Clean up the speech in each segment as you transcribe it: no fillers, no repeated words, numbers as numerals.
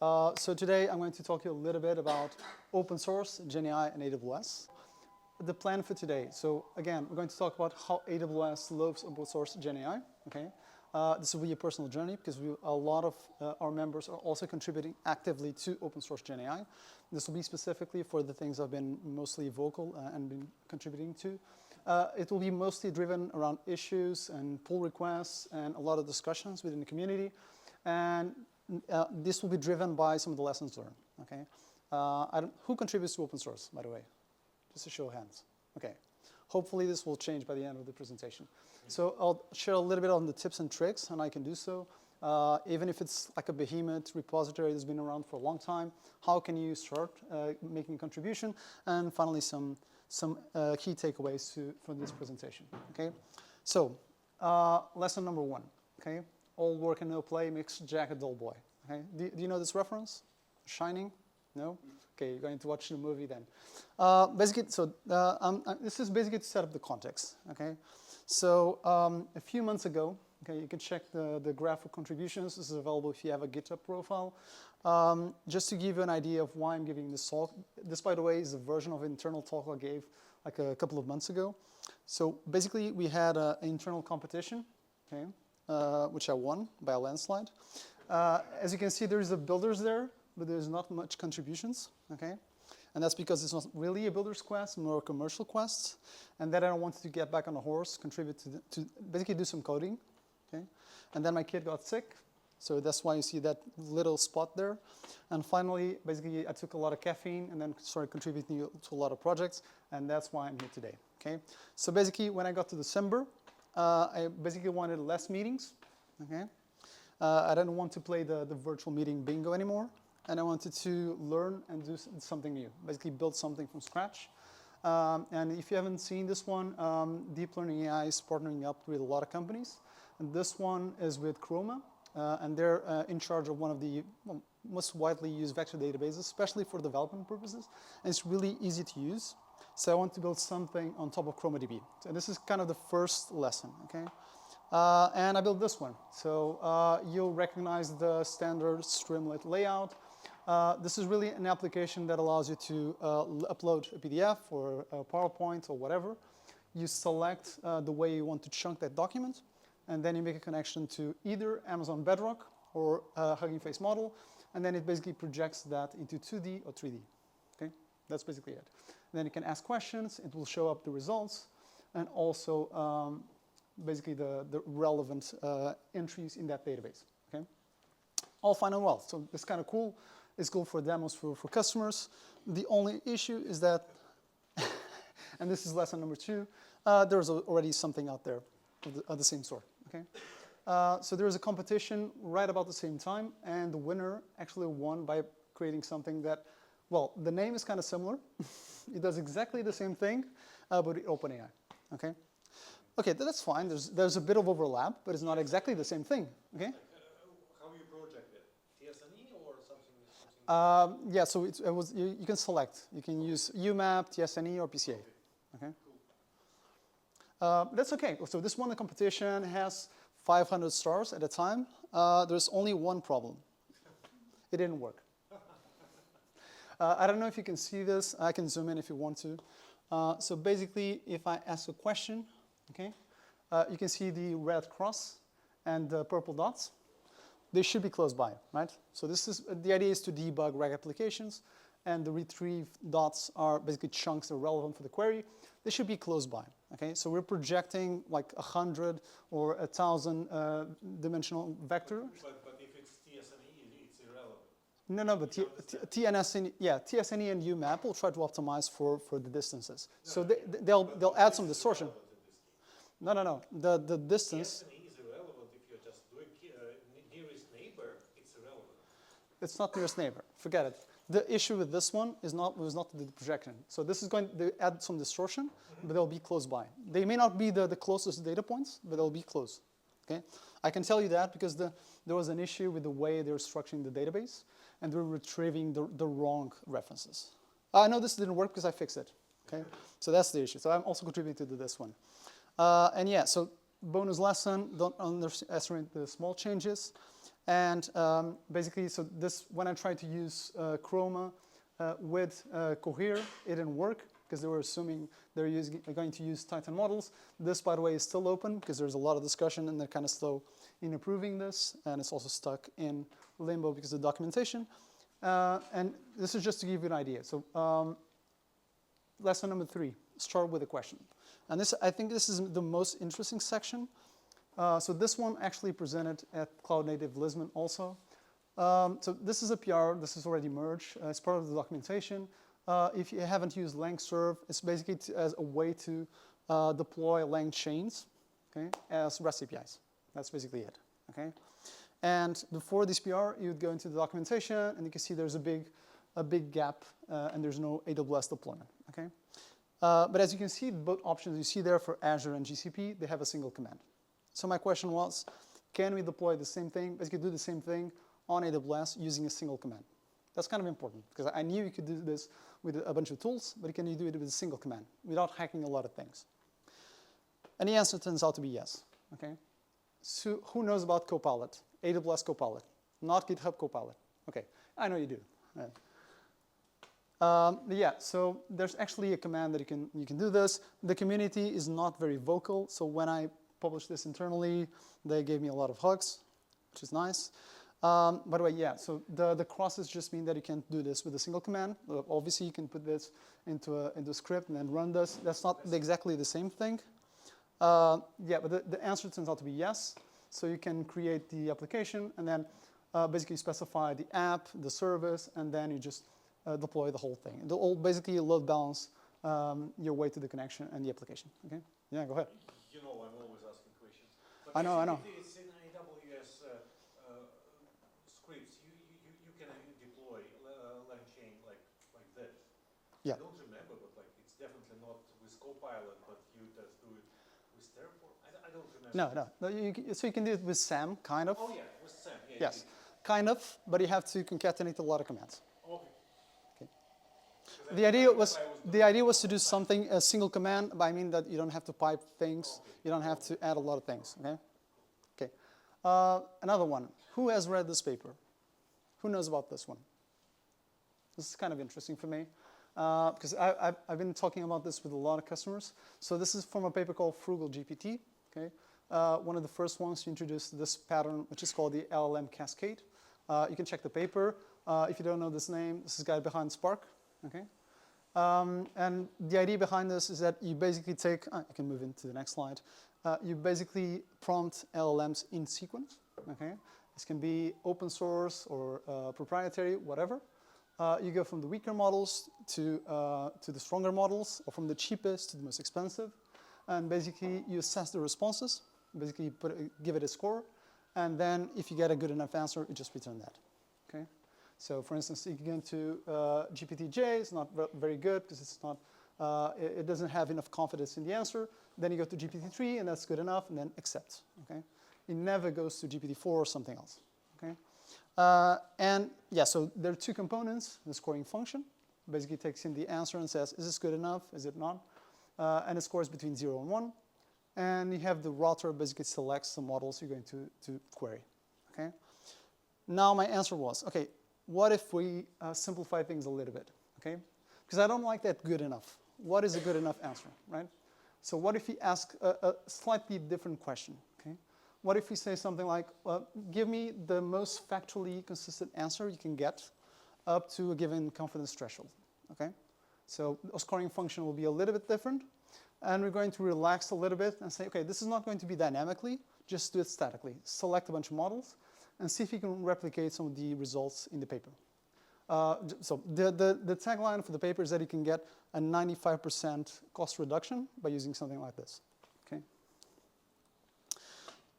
So today I'm going to talk to you a little bit about open source, GenAI, and AWS. The plan for today. So again, we're going to talk about how AWS loves open source GenAI. Okay, this will be a personal journey because a lot of our members are also contributing actively to open source GenAI. This will be specifically for the things I've been mostly vocal and been contributing to. It will be mostly driven around issues and pull requests and a lot of discussions within the community. And this will be driven by some of the lessons learned. Okay, who contributes to open source, by the way? Just a show of hands. Okay. Hopefully this will change by the end of the presentation. So I'll share a little bit on the tips and tricks, and I can do so. Even if it's like a behemoth repository that's been around for a long time, how can you start making a contribution? And finally, some key takeaways from this presentation. Okay. So lesson number 1. Okay. All work and no play makes Jack a dull boy. Okay. Do you know this reference? Shining? No? Okay, you're going to watch the movie then. This is basically to set up the context. Okay. So a few months ago, okay, you can check the graph of contributions. This is available if you have a GitHub profile. Just to give you an idea of why I'm giving this talk. This, by the way, is a version of an internal talk I gave like a couple of months ago. So basically, we had an internal competition, okay, which I won by a landslide. As you can see, there's the builders there, but there's not much contributions, okay? And that's because it's not really a builder's quest, more a commercial quest. And then I wanted to get back on the horse, contribute to basically do some coding, okay? And then my kid got sick, so that's why you see that little spot there. And finally, basically, I took a lot of caffeine and then started contributing to a lot of projects, and that's why I'm here today, okay? So basically, when I got to December, I basically wanted less meetings, okay? I didn't want to play the virtual meeting bingo anymore. And I wanted to learn and do something new, basically build something from scratch. And if you haven't seen this one, Deep Learning AI is partnering up with a lot of companies. And this one is with Chroma, and they're in charge of one of the most widely used vector databases, especially for development purposes. And it's really easy to use. So I want to build something on top of ChromaDB. So this is kind of the first lesson, okay? And I built this one. So you'll recognize the standard Streamlit layout. This is really an application that allows you to upload a PDF or a PowerPoint or whatever. You select the way you want to chunk that document, and then you make a connection to either Amazon Bedrock or Hugging Face model, and then it basically projects that into 2D or 3D. Okay, that's basically it. And then you can ask questions. It will show up the results, and also basically the relevant entries in that database. Okay, all fine and well. So it's kind of cool. It's cool for demos for customers. The only issue is that, and this is lesson number 2, there's already something out there of the same sort. Okay, so there's a competition right about the same time, and the winner actually won by creating something that, well, the name is kind of similar. It does exactly the same thing, but with OpenAI. Okay, okay, that's fine. There's a bit of overlap, but it's not exactly the same thing. Okay. Yeah, so you can select. You can use UMAP, TSNE, or PCA. Okay. That's okay. So this won the competition, has 500 stars at a time. There's only one problem. It didn't work. I don't know if you can see this. I can zoom in if you want to. So basically, if I ask a question, okay, you can see the red cross and the purple dots. They should be close by, right? So the idea is to debug RAG applications, and the retrieve dots are basically chunks that are relevant for the query. They should be close by, okay? So we're projecting like 100 or 1,000 dimensional vector. But if it's TSNE, it's irrelevant. No, but TSNE and UMAP will try to optimize for the distances. No, so they'll add some distortion. No. The distance. It's not nearest neighbor. Forget it. The issue with this one was not the projection. So this is going to add some distortion, but they'll be close by. They may not be the closest data points, but they'll be close. Okay? I can tell you that because there was an issue with the way they're structuring the database, and they're retrieving the wrong references. I know this didn't work because I fixed it. Okay? So that's the issue. So I'm also contributing to this one. And yeah, so bonus lesson, don't underestimate the small changes. And basically, so this, when I tried to use Chroma with Cohere, it didn't work because they were assuming they're going to use Titan models. This, by the way, is still open because there's a lot of discussion and they're kind of slow in approving this. And it's also stuck in limbo because of the documentation. And this is just to give you an idea. So lesson number 3, start with a question. And this, I think this is the most interesting section. So this one actually presented at Cloud Native Lisbon also. So this is a PR, this is already merged as part of the documentation. If you haven't used LangServe, it's basically as a way to deploy Lang chains, okay, as REST APIs. That's basically it, okay? And before this PR, you would go into the documentation, and you can see there's a big gap, and there's no AWS deployment, okay? But as you can see, both options you see there for Azure and GCP, they have a single command. So my question was, can we deploy the same thing, basically do the same thing on AWS using a single command? That's kind of important, because I knew you could do this with a bunch of tools, but can you do it with a single command without hacking a lot of things? And the answer turns out to be yes, okay? So who knows about Copilot? AWS Copilot, not GitHub Copilot. Okay, I know you do. Yeah, so there's actually a command that you can do this. The community is not very vocal, so when I published this internally, they gave me a lot of hugs, which is nice. By the way, yeah, so the crosses just mean that you can't do this with a single command. Obviously, you can put this into a script and then run this. That's not exactly the same thing. Yeah, but the answer turns out to be yes. So you can create the application and then basically specify the app, the service, and then you just deploy the whole thing. It'll all basically load balance your way to the connection and the application. Okay? Yeah, go ahead. You know, I'm always asking questions. But I know. If it's in AWS scripts, you can deploy LangChain like that. Yeah. I don't remember, but like it's definitely not with Copilot, but you just do it with Terraform. I don't remember. No. So you can do it with SAM, kind of. Oh yeah, with Sam. Yeah, Yes, kind of, but you have to concatenate a lot of commands. Okay. The idea was to do something, a single command, but I mean that you don't have to pipe things, you don't have to add a lot of things, okay? Okay. Another one, who has read this paper? Who knows about this one? This is kind of interesting for me, because I've been talking about this with a lot of customers. So this is from a paper called Frugal GPT, okay? One of the first ones to introduce this pattern, which is called the LLM cascade. You can check the paper. If you don't know this name, this is the guy behind Spark, okay? And the idea behind this is that you basically take, I can move into the next slide. You basically prompt LLMs in sequence, okay? This can be open source or proprietary, whatever. You go from the weaker models to the stronger models, or from the cheapest to the most expensive. And basically, you assess the responses. Basically, give it a score. And then if you get a good enough answer, you just return that, okay? So for instance, if you go into GPT-J, it's not very good because it's not, it doesn't have enough confidence in the answer. Then you go to GPT-3, and that's good enough, and then accept, okay? It never goes to GPT-4 or something else, okay? And yeah, so there are two components. The scoring function basically takes in the answer and says, is this good enough? Is it not? And it scores between 0 and 1. And you have the router basically selects the models you're going to query, okay? Now my answer was, okay, what if we simplify things a little bit, okay? Because I don't like that good enough. What is a good enough answer, right? So what if we ask a slightly different question, okay? What if we say something like, give me the most factually consistent answer you can get up to a given confidence threshold, okay? So a scoring function will be a little bit different. And we're going to relax a little bit and say, okay, this is not going to be dynamically, just do it statically. Select a bunch of models and see if you can replicate some of the results in the paper. So the tagline for the paper is that you can get a 95% cost reduction by using something like this, okay?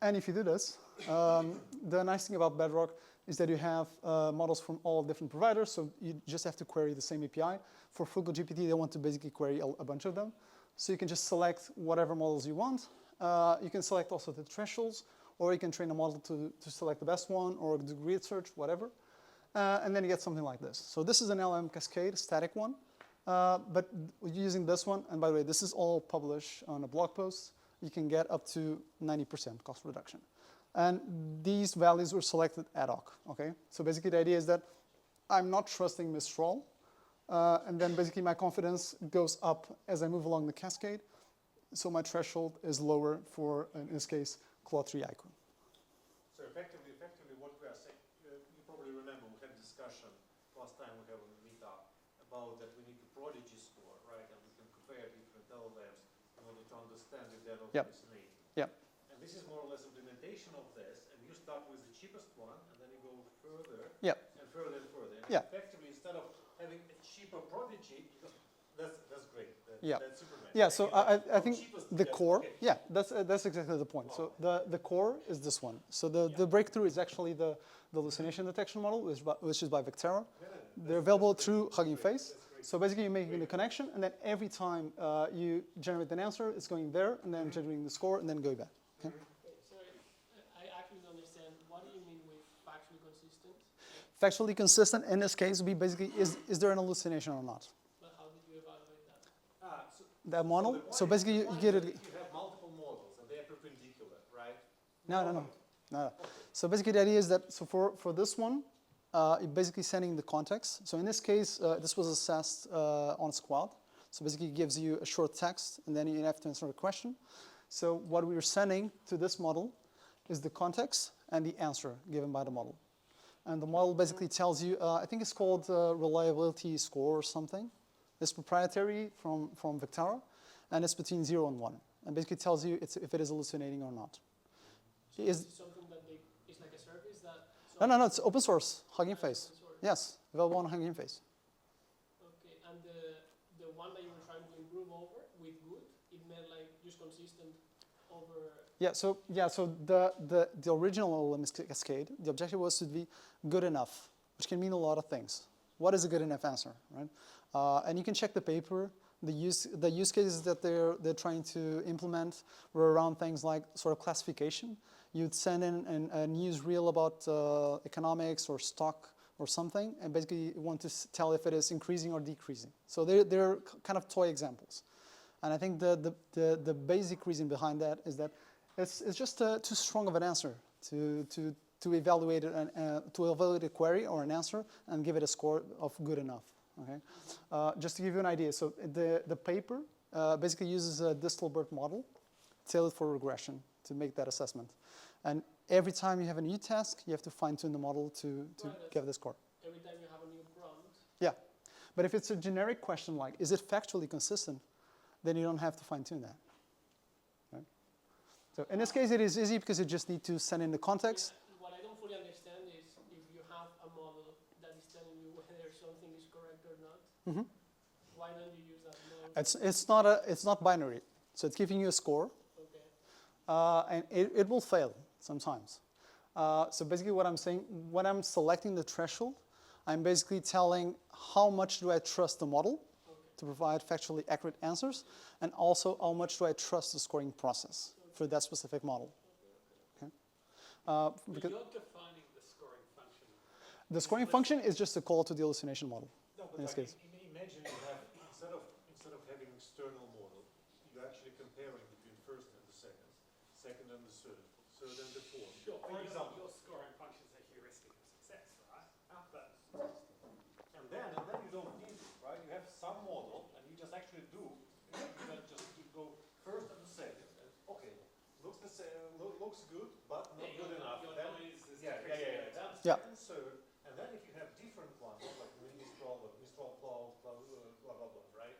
And if you do this, the nice thing about Bedrock is that you have models from all different providers, so you just have to query the same API. For Frugal GPT, they want to basically query a bunch of them. So you can just select whatever models you want. You can select also the thresholds, or you can train a model to select the best one, or do grid search, whatever. And then you get something like this. So this is an LLM cascade, static one. But using this one, and by the way, this is all published on a blog post, you can get up to 90% cost reduction. And these values were selected ad hoc, okay? So basically the idea is that I'm not trusting Mistral, and then basically my confidence goes up as I move along the cascade, so my threshold is lower for, in this case, Claude 3 icon. So effectively what we are saying, you probably remember we had a discussion last time we had on the meetup about that we need the prodigy score, right? And we can compare different LLMs in order to understand if they're not hallucinating. Yep. And this is more or less implementation of this, and you start with the cheapest one, and then you go further Yep. and further and further. And Yeah. effectively, instead of having a cheaper prodigy, because that's great. Yeah. That's super nice. Yeah, so I think cheapest to the best, core, okay. yeah, that's exactly the point. So the core is this one. So the breakthrough is actually the hallucination detection model, which is by Vectera. They're available through Hugging Face. So basically you're making the connection, and then every time you generate an answer, it's going there, and then generating the score, and then going back. Okay? Sorry, I actually don't understand. What do you mean with factually consistent? Factually consistent, in this case, would be basically, is there an hallucination or not? But how did you evaluate that? That model, the so point basically is- you the point get is it. that if you have multiple models and they are perpendicular, right? No. So basically the idea is that, so for this one, you're basically sending the context. So in this case, this was assessed on Squad. So basically it gives you a short text, and then you have to answer a question. So what we are sending to this model is the context and the answer given by the model. And the model basically tells you, I think it's called reliability score or something. It's proprietary from Vectera, and it's between 0 and 1. And basically tells you if it is hallucinating or not. So Is- is it something that it's like a service that... No, it's open source, Hugging Face. Open source. Yes, available on Hugging Face. Okay, and the one that you were trying to improve over with good, it meant like just consistent over... So the original LLM cascade, the objective was to be good enough, which can mean a lot of things. What is a good enough answer, right? And you can check the paper. The use cases that they're trying to implement were around things like sort of classification. You'd send in a newsreel about economics or stock or something, and basically you want to tell if it is increasing or decreasing. So they're kind of toy examples. And I think the basic reason behind that is that it's just too strong of an answer to evaluate a query or an answer and give it a score of good enough. Okay, just to give you an idea, so the paper basically uses a Distelbert model tailored for regression to make that assessment. And every time you have a new task, you have to fine-tune the model to give the score. Every time you have a new prompt. Yeah, but if it's a generic question like, is it factually consistent, then you don't have to fine-tune that. Right? So in this case, it is easy because you just need to send in the context. Yeah, what I don't fully understand is if you have a model that is telling you whether something is correct or not, why don't you use that model? It's not binary, so it's giving you a score, Okay. and it will fail sometimes. So basically, what I'm saying, when I'm selecting the threshold, I'm basically telling how much do I trust the model to provide factually accurate answers, and also how much do I trust the scoring process for that specific model. Okay. Because You're defining the scoring function. the scoring function is just a call to the hallucination model. No, but In this like, case. imagine you have, instead of having external model, you're actually comparing between first and the second and the third and the fourth. Sure, For example, your scoring function is a heuristic of success, right? But and then you don't need it, right? You have some model, and you just actually do. You go first and the second. And, okay, looks good, but not good enough. your Then, noise is yeah. decreasing. Then Yeah. second, third, and then if you have different ones, like Mistral Cloud, blah blah blah, right?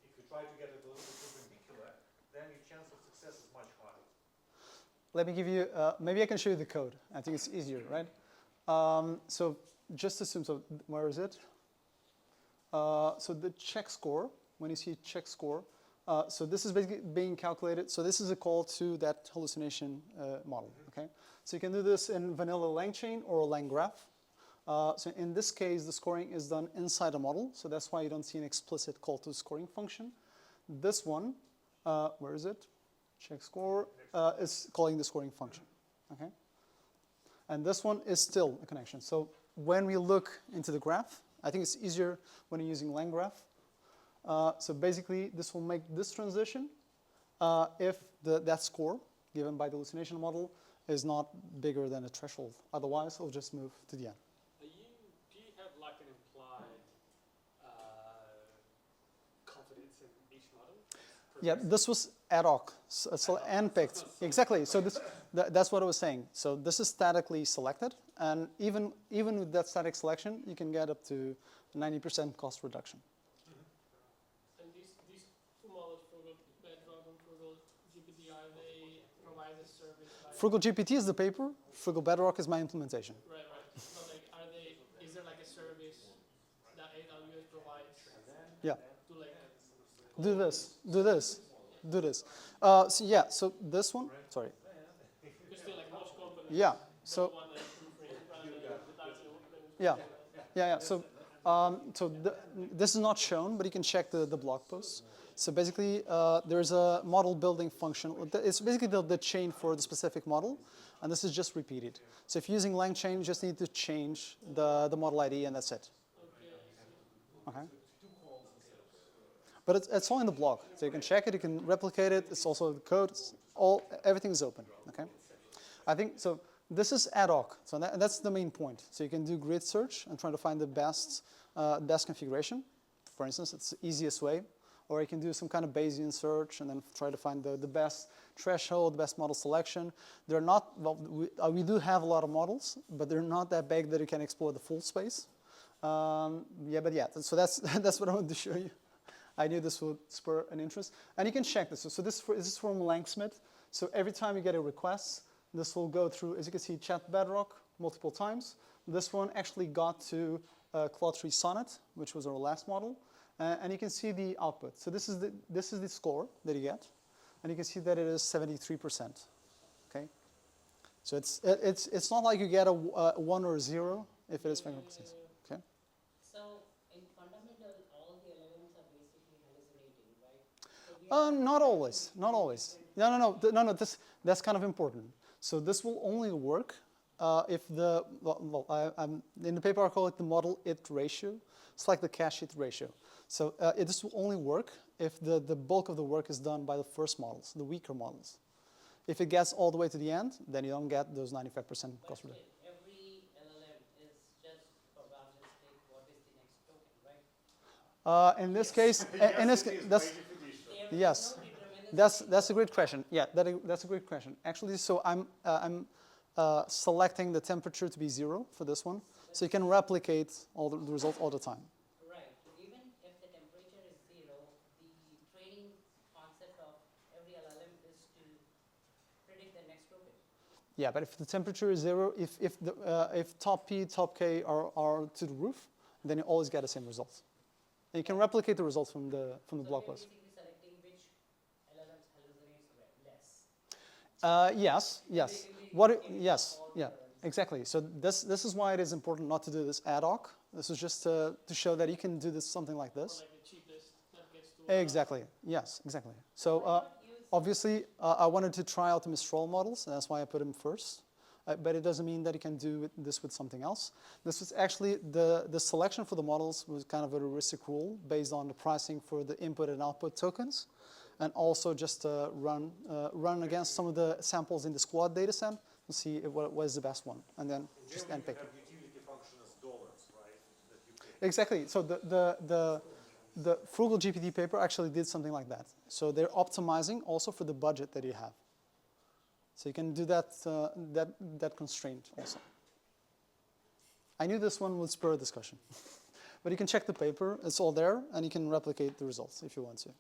If you try to get it a little bit perpendicular, then your chance of success is much higher. Let me give you, maybe I can show you the code. I think it's easier, right? So just assume, so where is it? So the check score, when you see check score, so this is basically being calculated. So this is a call to that hallucination model, okay? So you can do this in vanilla LangChain or a LangGraph. So in this case, the scoring is done inside a model. So that's why you don't see an explicit call to scoring function. This one, where is it? Check score is calling the scoring function, okay? And this one is still a connection. So when we look into the graph, I think it's easier when you're using LangGraph. So basically, this will make this transition if that score given by the hallucination model is not bigger than a threshold. Otherwise, it'll just move to the end. Do you have like an implied confidence in each model? Yeah, this was ad hoc, so handpicked. Exactly. So that's what I was saying. So this is statically selected, and even with that static selection, you can get up to 90% cost reduction. And these two models, Frugal Bedrock and Frugal GPT, are they provide a service? Frugal GPT is the paper. Frugal Bedrock is my implementation. Right. But like, is there like a service that AWS provides? Yeah. To like Do this. So this one, sorry. because still like most companies. Yeah. So don't want to proofread rather than yeah. So this is not shown, but you can check the blog post. So basically, there's a model building function. It's basically the chain for the specific model, and this is just repeated. So if you're using LangChain, you just need to change the model ID, and that's it. Okay. But it's all in the blog, so you can check it, you can replicate it. It's also the code. Everything is open. Okay. I think so. This is ad hoc, so that's the main point. So you can do grid search and try to find the best configuration. For instance, it's the easiest way. Or you can do some kind of Bayesian search and then try to find the best threshold, the best model selection. They're not, well, we do have a lot of models, but they're not that big that you can explore the full space. So that's what I wanted to show you. I knew this would spur an interest. And you can check this. So this is from Langsmith. So every time you get a request, this will go through, as you can see, Chat Bedrock multiple times. This one actually got to Claude 3 Sonnet, which was our last model. And you can see the output. So this is the score that you get. And you can see that it is 73%. Okay? So it's not like you get a 1 or a 0 if it is fingerprint. Okay? So in fundamental, all the LLMs are basically hallucinating, right? So Not always. Not always. No. That's kind of important. So this will only work if in the paper I call it the model it ratio. It's like the cache hit ratio. So this will only work if the bulk of the work is done by the first models, the weaker models. If it gets all the way to the end, then you don't get those 95% cost reduction. every LLM is just probabilistic. What is the next token, right? In this case, yes, that's a great question. Yeah, that's a great question. Actually, so I'm selecting the temperature to be 0 for this one, so you can replicate all the results all the time. Right. Even if the temperature is 0, the training concept of every LLM is to predict the next token. Yeah, but if the temperature is 0, if top P, top K are to the roof, then you always get the same results. And you can replicate the results from the blog post. Basically selecting which LLMs hallucinates less. Yes. Yeah, exactly. So this is why it is important not to do this ad hoc. This is just to show that you can do this something like this. Like the cheapest that gets to Exactly. Yes, exactly. So obviously, I wanted to try out the Mistral models, and that's why I put them first. But it doesn't mean that you can do this with something else. This was actually the selection for the models was kind of a heuristic rule based on the pricing for the input and output tokens, and also just run against some of the samples in the squad data set and see what was the best one, and then just handpick it. Utility function as dollars, right? That you pay. Exactly. So the Frugal GPT paper actually did something like that. So they're optimizing also for the budget that you have. So you can do that constraint also. I knew this one would spur a discussion. But you can check the paper. It's all there, and you can replicate the results if you want to.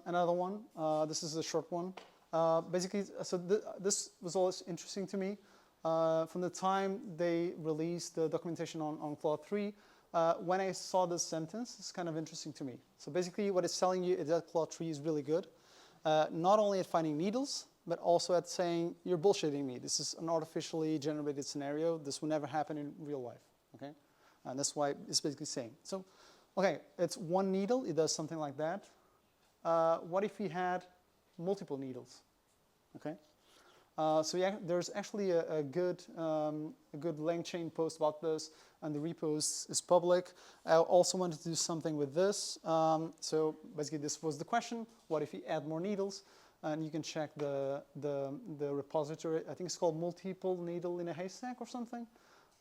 Another one. This is a short one. Basically, so this was always interesting to me. From the time they released the documentation on Claude 3, when I saw this sentence, it's kind of interesting to me. So basically, what it's telling you is that Claude 3 is really good. Not only at finding needles, but also at saying, you're bullshitting me. This is an artificially generated scenario. This will never happen in real life, okay? And that's why it's basically saying. So, okay, it's one needle. It does something like that. What if we had multiple needles, okay? So yeah, there's actually a good LangChain post about this, and the repo is public. I also wanted to do something with this. So basically, this was the question: what if we add more needles? and you can check the repository. I think it's called multiple needle in a haystack or something.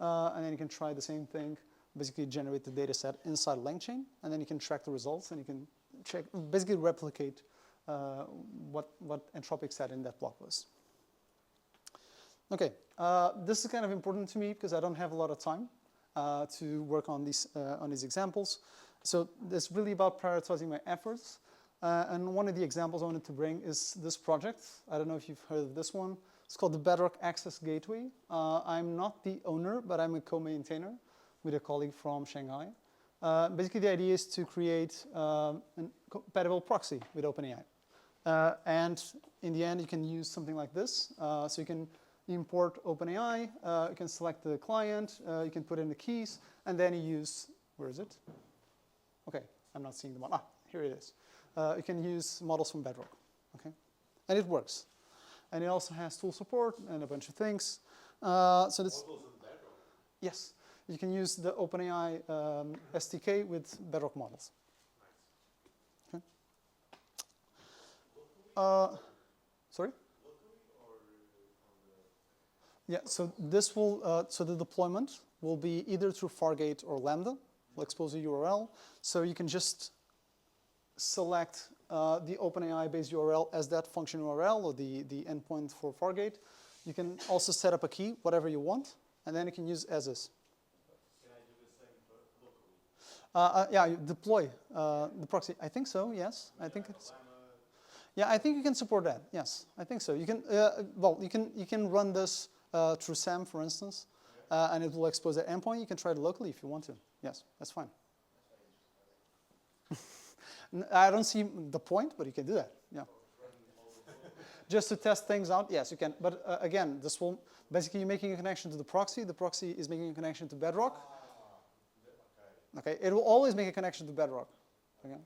And then you can try the same thing, basically generate the data set inside a LangChain, and then you can track the results, and you can check, basically replicate what Entropic said in that blog post. Okay, this is kind of important to me because I don't have a lot of time to work on these examples. So it's really about prioritizing my efforts. And one of the examples I wanted to bring is this project. I don't know if you've heard of this one. It's called the Bedrock Access Gateway. I'm not the owner, but I'm a co-maintainer with a colleague from Shanghai. Basically, the idea is to create a compatible proxy with OpenAI. And in the end, you can use something like this. So you can import OpenAI, you can select the client, you can put in the keys, and then you use, where is it? Okay, I'm not seeing the model. Here it is. You can use models from Bedrock, okay? And it works. And it also has tool support and a bunch of things. So this, Models in Bedrock? yes, you can use the OpenAI SDK with Bedrock models. Nice. Okay. Sorry? Yeah, so this will, so the deployment will be either through Fargate or Lambda. We'll expose a URL. So you can just select the OpenAI-based URL as that function URL or the endpoint for Fargate. You can also set up a key, whatever you want, and then you can use as is. Can I do the same but locally? Yeah, you deploy the proxy. I think so, yes. I think it's... Yeah, I think you can support that. Yes, I think so. You can, well, you can run this through SAM, for instance, and it will expose that endpoint. You can try it locally if you want to. Yes, that's fine. I don't see the point, but you can do that. Yeah. Just to test things out, yes, you can. But again, this will basically you're making a connection to the proxy. The proxy is making a connection to Bedrock. Okay, it will always make a connection to Bedrock. Okay.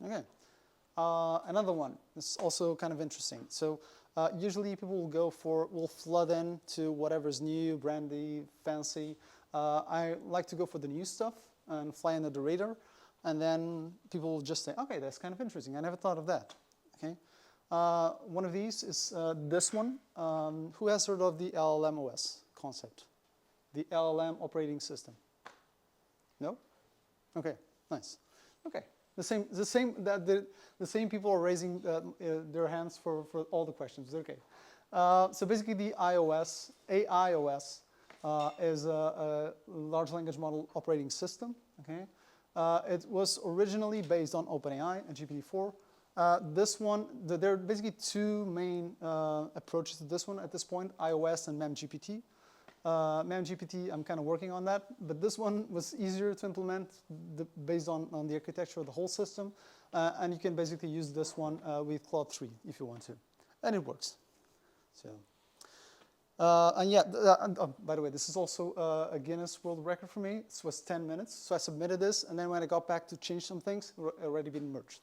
Okay. Another one. This is also kind of interesting. So usually people will flood in to whatever's new, brandy, fancy. I like to go for the new stuff and fly under the radar. And then people will just say, okay, that's kind of interesting. I never thought of that. Okay. One of these is this one. Who has heard of the LLM OS concept? The LLM operating system? No? Okay, nice. Okay. The same people are raising their hands for all the questions. Okay. So basically the AIOS is a large language model operating system. Okay. It was originally based on OpenAI and GPT-4. This one, there are basically two main approaches to this one at this point, iOS and MEMGPT. MEMGPT, I'm kind of working on that, but this one was easier to implement based on the architecture of the whole system, and you can basically use this one with Claude 3 if you want to, and it works. So, and yeah, by the way, this is also a Guinness World Record for me. This was 10 minutes, so I submitted this, and then when I got back to change some things, it already been merged.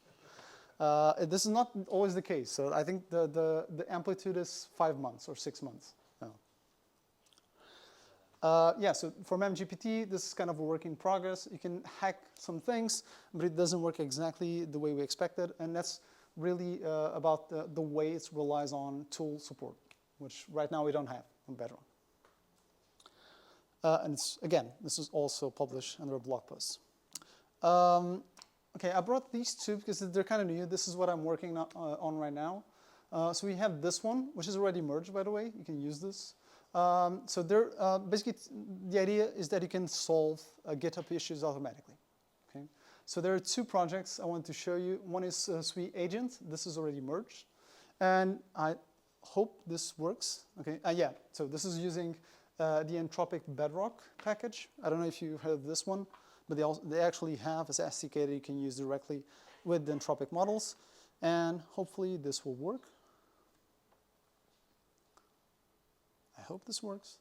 This is not always the case, so I think the amplitude is 5 months or 6 months. Yeah, so for MEMGPT, this is kind of a work in progress. You can hack some things, but it doesn't work exactly the way we expected, and that's really about the way it relies on tool support, which right now we don't have on Bedrock. And it's, again, this is also published under a blog post. Okay, I brought these two because they're kind of new. This is what I'm working on right now. So we have this one, which is already merged, by the way. You can use this. So there, basically, the idea is that you can solve GitHub issues automatically. Okay, so there are two projects I want to show you. One is Sui Agent. This is already merged, and I hope this works. Okay, yeah. So this is using the Entropic Bedrock package. I don't know if you've heard of this one, but they actually have this SDK that you can use directly with the Entropic models, and hopefully this will work. I hope this works.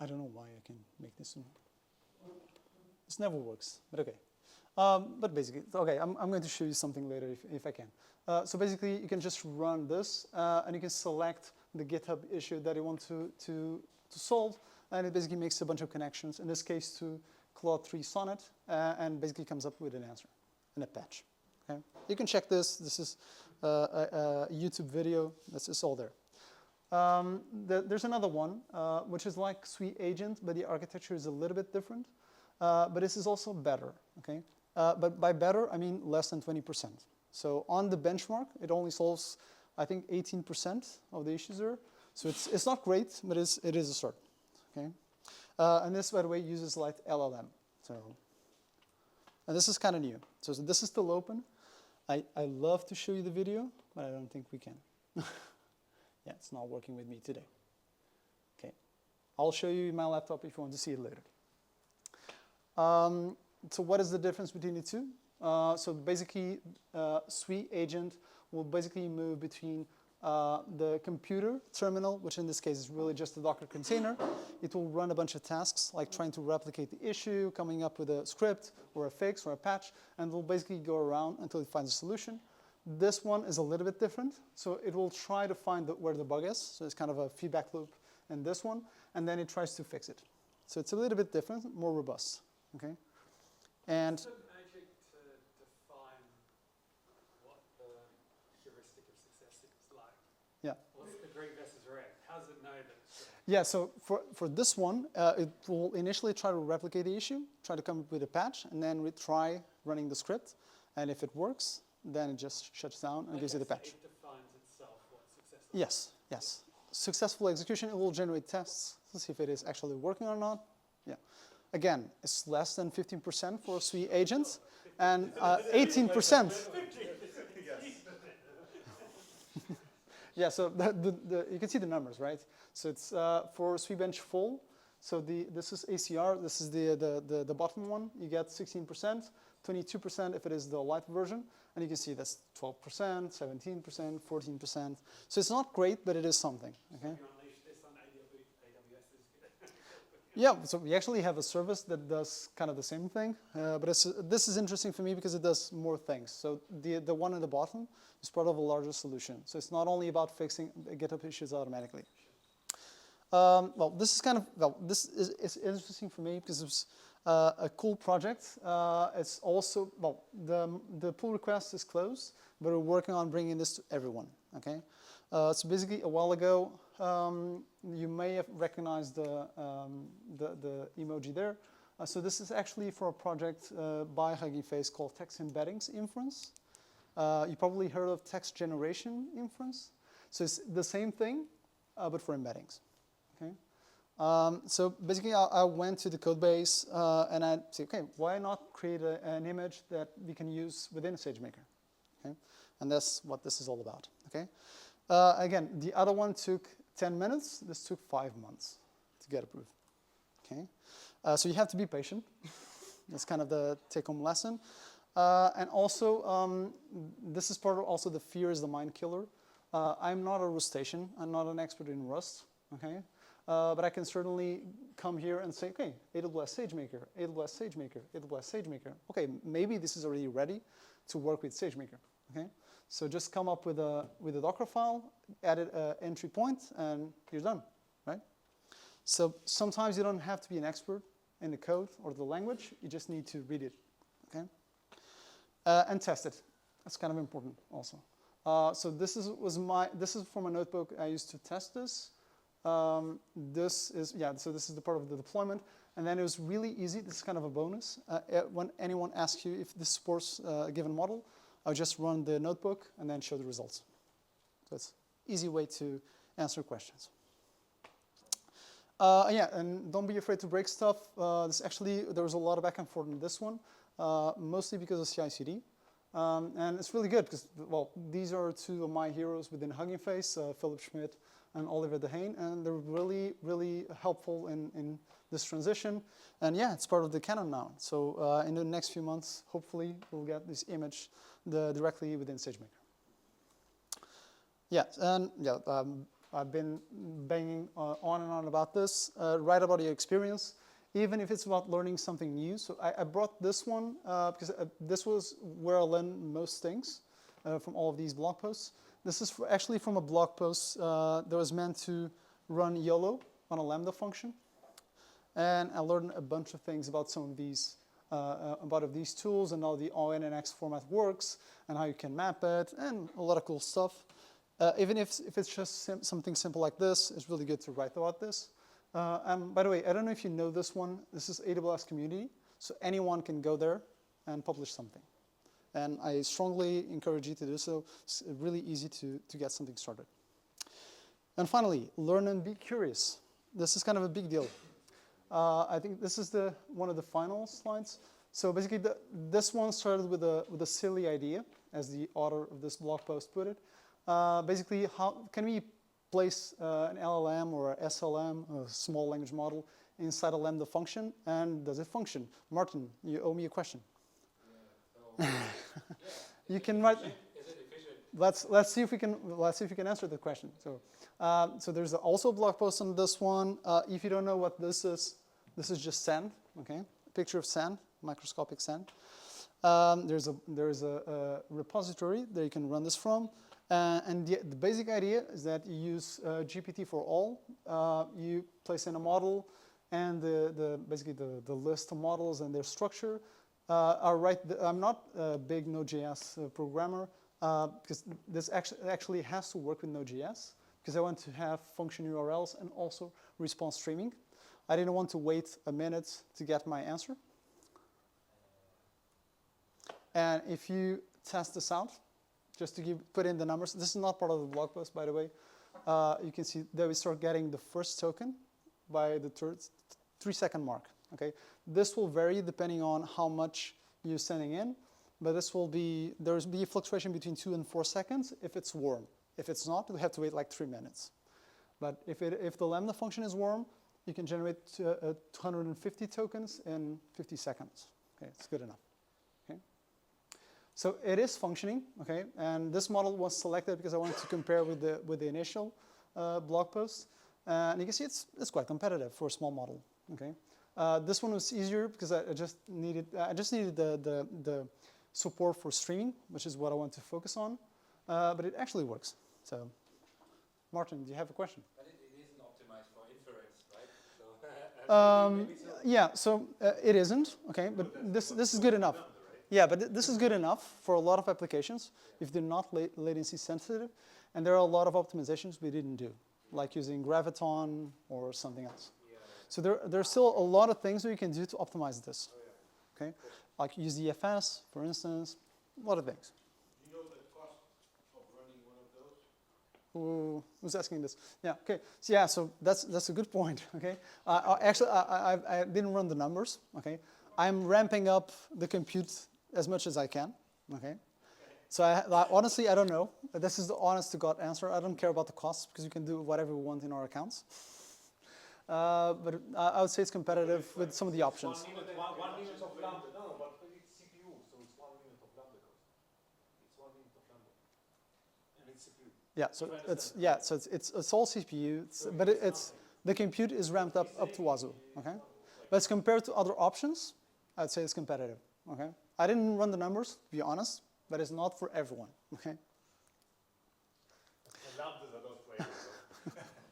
I don't know why I can make this one. This never works, but okay. But basically, okay, I'm going to show you something later if I can. So basically, you can just run this, and you can select the GitHub issue that you want to solve, and it basically makes a bunch of connections, in this case to Claude 3 Sonnet, and basically comes up with an answer in a patch. Okay? You can check this. This is a YouTube video. This is all there. There's another one, which is like Sui Agent, but the architecture is a little bit different. But this is also better. Okay? But by better, I mean less than 20%. So on the benchmark, it only solves, I think, 18% of the issues there. So it's not great, but it is a start. Okay? And this, by the way, uses like LLM. So, and this is kind of new. So this is still open. I love to show you the video, but I don't think we can. Yeah, it's not working with me today. Okay, I'll show you my laptop if you want to see it later. So what is the difference between the two? So basically, Sui Agent will basically move between the computer terminal, which in this case is really just a Docker container. It will run a bunch of tasks, like trying to replicate the issue, coming up with a script or a fix or a patch, and it will basically go around until it finds a solution. This one is a little bit different. So it will try to find where the bug is. So it's kind of a feedback loop in this one, and then it tries to fix it. So it's a little bit different, more robust. Okay, and Is it magic to define what the heuristic of success is like? yeah. What's the green versus red? How does it know that it's red? Yeah, so for this one, it will initially try to replicate the issue, try to come up with a patch, and then try running the script. And if it works, then it just shuts down and gives it a patch. So it defines itself what success is. Yes, yes. Successful execution, it will generate tests to see if it is actually working or not. Yeah. Again, it's less than 15% for Sui Agent, and 18%. Yeah, so you can see the numbers, right? So it's for Sui Bench full. So this is ACR. This is the bottom one. You get 16%, 22% if it is the light version, and you can see that's 12%, 17%, 14%. So it's not great, but it is something. Okay. You unleash this on AWS is Yeah, so we actually have a service that does kind of the same thing, but this is interesting for me because it does more things. So the one at the bottom is part of a larger solution. So it's not only about fixing GitHub issues automatically. This is interesting for me because it's a cool project. It's also, the pull request is closed, but we're working on bringing this to everyone, okay? So basically, a while ago, you may have recognized the emoji there. So this is actually for a project by Hugging Face called Text Embeddings Inference. You probably heard of text generation inference. So it's the same thing, but for embeddings. Okay. So basically, I went to the code base and I said, okay, why not create an image that we can use within SageMaker? Okay, and that's what this is all about. Okay. Again, the other one took 10 minutes. This took 5 months to get approved. Okay. So you have to be patient. That's kind of the take-home lesson. And also, this is part of also the fear is the mind killer. I'm not a Rustacean. I'm not an expert in Rust. Okay. But I can certainly come here and say, okay, AWS SageMaker, AWS SageMaker, AWS SageMaker. Okay, maybe this is already ready to work with SageMaker. Okay, so just come up with a Docker file, add an entry point, and you're done, right? So sometimes you don't have to be an expert in the code or the language. You just need to read it. Okay, and test it. That's kind of important also. So this is from a notebook I used to test this. So this is the part of the deployment. And then it was really easy. This is kind of a bonus. When anyone asks you if this supports a given model, I'll just run the notebook and then show the results. So it's an easy way to answer questions. And don't be afraid to break stuff. There was a lot of back and forth in this one, mostly because of CI/CD. And it's really good because, well, these are two of my heroes within Hugging Face, Philip Schmidt and Oliver Dehane, and they're really, really helpful in this transition. And yeah, it's part of the canon now. So in the next few months, hopefully, we'll get this image directly within SageMaker. Yeah, and yeah, I've been banging on and on about this. Write about your experience, even if it's about learning something new. So I brought this one because this was where I learned most things from all of these blog posts. This is actually from a blog post that was meant to run YOLO on a Lambda function. and I learned a bunch of things about some of these tools and how the ONNX format works and how you can map it and a lot of cool stuff. Even if it's just something simple like this, it's really good to write about this. And by the way, I don't know if you know this one. This is AWS Community, so anyone can go there and publish something. And I strongly encourage you to do so. It's really easy to get something started. And finally, learn and be curious. This is kind of a big deal. I think this is one of the final slides. So basically, this one started with a silly idea, as the author of this blog post put it. Basically, how can we place an LLM or a SLM, a small language model, inside a Lambda function, and does it function? Martin, you owe me a question. You can write. Is it efficient? Let's see if we can answer the question. So there's also a blog post on this one. If you don't know what this is just sand. Okay, a picture of sand, microscopic sand. There's a repository that you can run this from. And the basic idea is that you use GPT for all. You place in a model, and basically the list of models and their structure are right. I'm not a big Node.js programmer because this actually has to work with Node.js because I want to have function URLs and also response streaming. I didn't want to wait a minute to get my answer. And if you test this out, just to put in the numbers. This is not part of the blog post, by the way. You can see that we start getting the first token by the 3-second mark. Okay, this will vary depending on how much you're sending in, but there's be a fluctuation between 2 and 4 seconds if it's warm. If it's not, we have to wait like 3 minutes. But if the Lambda function is warm, you can generate 250 tokens in 50 seconds. Okay, it's good enough. So it is functioning, okay, and this model was selected because I wanted to compare with the initial blog post, and you can see it's quite competitive for a small model, okay. This one was easier because I just needed the support for streaming, which is what I want to focus on, but it actually works. So, Martin, do you have a question? But it isn't optimized for inference, right? So, maybe so. Yeah, so it isn't, okay, but this is good enough. Yeah, but this is good enough for a lot of applications if they're not latency sensitive, and there are a lot of optimizations we didn't do, like using Graviton or something else. Yeah. So there's still a lot of things that you can do to optimize this. Okay, like use DFS, for instance, a lot of things. Do you know the cost of running one of those? Who's asking this? Yeah. Okay. So yeah. So that's a good point. Okay. Actually, I didn't run the numbers. Okay. I'm ramping up the compute as much as I can, okay? So honestly, I don't know. This is the honest to God answer. I don't care about the costs because you can do whatever we want in our accounts. But I would say it's competitive with some of the options. 1 minute of Lambda. No, but it's CPU, so it's 1 minute of Lambda cost. It's 1 minute of Lambda, and it's CPU. Yeah, so it's all CPU, but the compute is ramped up to wazoo, okay? But as compared to other options, I'd say it's competitive, okay? I didn't run the numbers, to be honest, but it's not for everyone, okay? And Lambdas are not for everyone.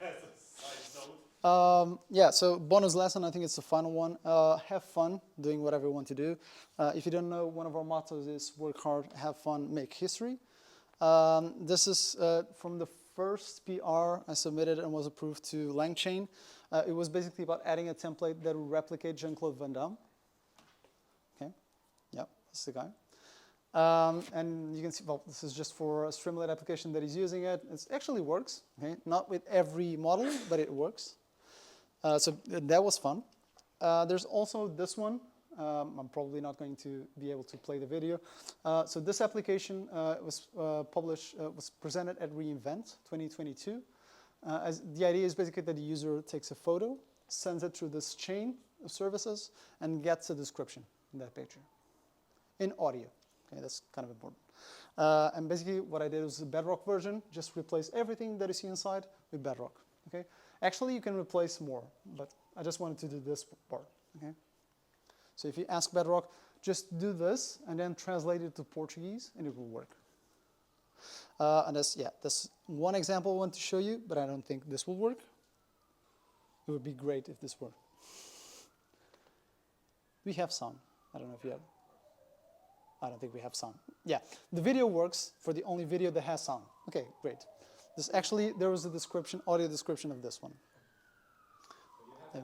As a side note. Yeah, so bonus lesson, I think it's the final one. Have fun doing whatever you want to do. If you don't know, one of our mottos is work hard, have fun, make history. This is from the first PR I submitted and was approved to LangChain. It was basically about adding a template that would replicate Jean-Claude Van Damme. Okay, yeah, that's the guy. And you can see, well, this is just for a Streamlit application that he's using it. It actually works, okay? Not with every model, but it works. So that was fun. There's also this one. I'm probably not going to be able to play the video. So this application was presented at reInvent 2022. The idea is basically that the user takes a photo, sends it through this chain of services, and gets a description in that picture in audio. Okay, that's kind of important. And basically what I did was a Bedrock version, just replace everything that you see inside with Bedrock. Okay, actually you can replace more, but I just wanted to do this part. Okay, so if you ask Bedrock, just do this and then translate it to Portuguese, and it will work. And that's one example I want to show you, but I don't think this will work. It would be great if this worked. we have sound? I don't know if you have. I don't think we have sound. Yeah, the video works for the only video that has sound. Okay, great. There was a description, audio description of this one. Yeah.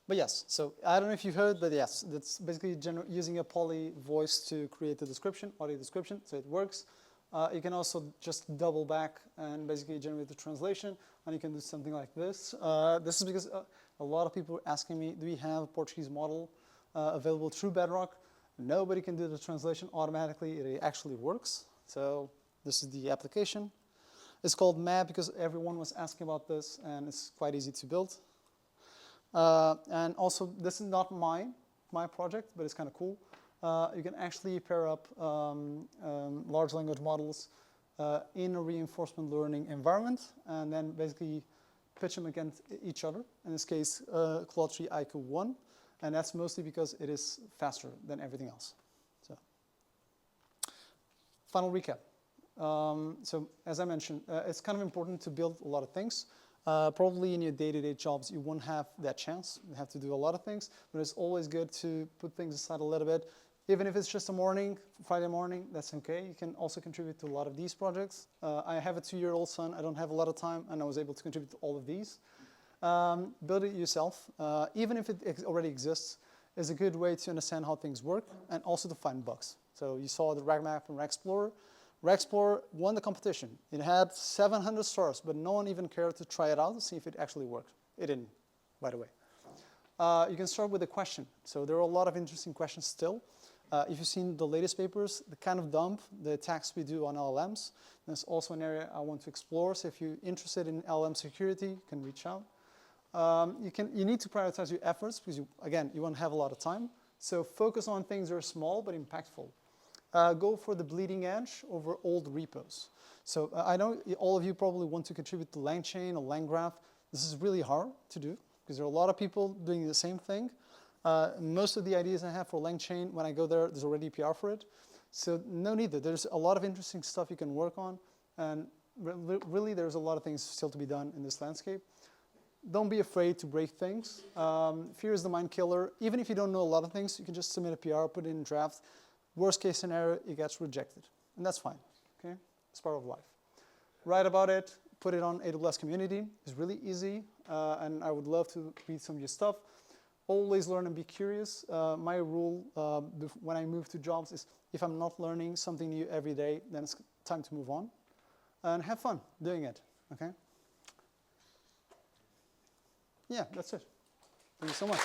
But yes, so I don't know if you've heard, but yes, that's basically using a poly voice to create the description, audio description, so it works. You can also just double back and basically generate the translation, and you can do something like this. This is because a lot of people are asking me, do we have a Portuguese model available through Bedrock? Nobody can do the translation automatically. It actually works. So this is the application. It's called Map because everyone was asking about this, and it's quite easy to build. And also, this is not my project, but it's kind of cool. You can actually pair up large language models in a reinforcement learning environment, and then basically pitch them against each other. In this case, Claude 3 IQ 1, and that's mostly because it is faster than everything else. So, final recap. So as I mentioned, it's kind of important to build a lot of things. Probably in your day-to-day jobs, you won't have that chance. You have to do a lot of things, but it's always good to put things aside a little bit. Even if it's just a morning, Friday morning, that's okay. You can also contribute to a lot of these projects. I have a 2-year-old son. I don't have a lot of time, and I was able to contribute to all of these. Build it yourself. Even if it already exists, is a good way to understand how things work and also to find bugs. So you saw the RagMap and RagExplorer. RagExplorer won the competition. It had 700 stars, but no one even cared to try it out to see if it actually worked. It didn't, by the way. You can start with a question. So there are a lot of interesting questions still. If you've seen the latest papers, the kind of dump, the attacks we do on LLMs, that's also an area I want to explore. So if you're interested in LLM security, you can reach out. You need to prioritize your efforts because, again, you won't have a lot of time. So focus on things that are small but impactful. Go for the bleeding edge over old repos. So I know all of you probably want to contribute to LangChain or LangGraph. This is really hard to do because there are a lot of people doing the same thing. Most of the ideas I have for LangChain, when I go there, there's already PR for it. So no need there. There's a lot of interesting stuff you can work on. And really, there's a lot of things still to be done in this landscape. Don't be afraid to break things. Fear is the mind killer. Even if you don't know a lot of things, you can just submit a PR, put it in draft. Worst case scenario, it gets rejected. And that's fine, okay? It's part of life. Write about it, put it on AWS community. It's really easy, and I would love to read some of your stuff. Always learn and be curious. My rule when I move to jobs is if I'm not learning something new every day, then it's time to move on. And have fun doing it, okay? Yeah, that's it. Thank you so much.